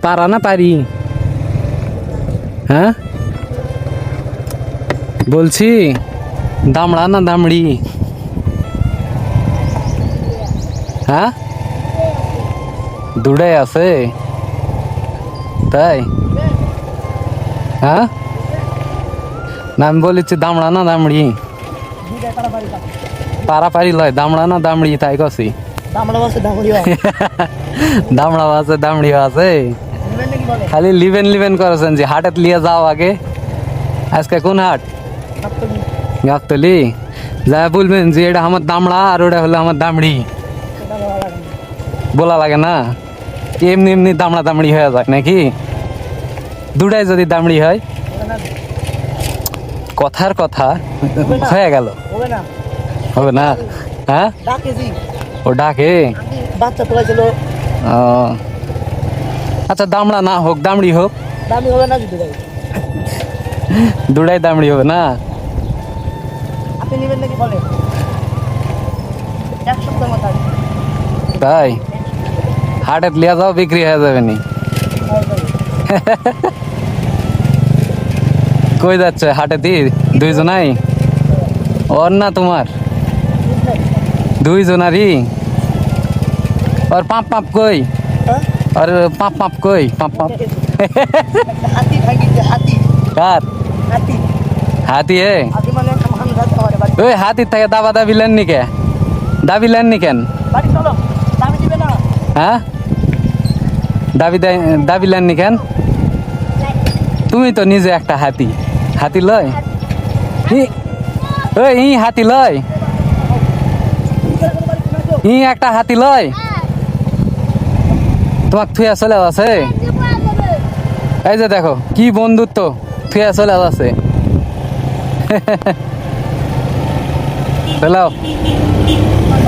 পারা না পারি? হ্যাঁ বলছি দামড়া না দামড়ি? হ্যাঁ দুটাই আছে তাই? হ্যাঁ না আমি বলেছি দামড়া না দামড়ি? পারাপারি লয়, দামড়া না দামড়ি তাই কছি। দামড়া আছে দামড়িও আছে। খালি লিভেন লিভেন করেছেন যে হাটেত লিয়ে যাও আগে। আজকে কোন হাট? গাবতলি। যা বলবেন যে এটা আমার দামড়া আর ওটা হলো আমার দামড়ি, বলা লাগে না? এমনি এমনি দামড়া দামড়ি হয়ে যায় নাকি? দুটাই যদি দামড়ি হয় কথার কথা হয়ে গেল, হবে না? হ্যাঁ ও ডাকে বাচ্চা তোলাইছিল। ও আচ্ছা দামড়া না হোক দামড়ি হোক, দামি হবে না যদি দুটাই দামড়ি হবে না? আপনি নেবেন নাকি বলে? এক সপ্তাহ মতো তাই হাটের লিয়া যাও, বিক্রি হয়ে যাবে নি? কই যাচ্ছে হাটে? দুইজনাই? ওর না তোমার? দুইজনারই? ওর পাপ পাপ কই? আর পাপ পাপ কই? পাপ পাপ হাতি ভাঙিছে, হাতি কার? হাতি হাতি? এ হাতি মানে খাম যাতে হয় বাড়ি। ওই হাতির থেকে দাবা দাবি লেন নি কে? দাবি লেন নি কেন? বাড়ি চলো, দামি দিবে না। হ্যাঁ দাবি লেন নি কেন? তুমি তো নিজে একটা হাতি। হাতি লয় ওই ই হাতি লয়, ই একটা হাতি লয় তোমাক থুয়া চলে আছে। এই যে দেখো কি বন্ধুত্ব, থুয়া চলে আছে। চলাও।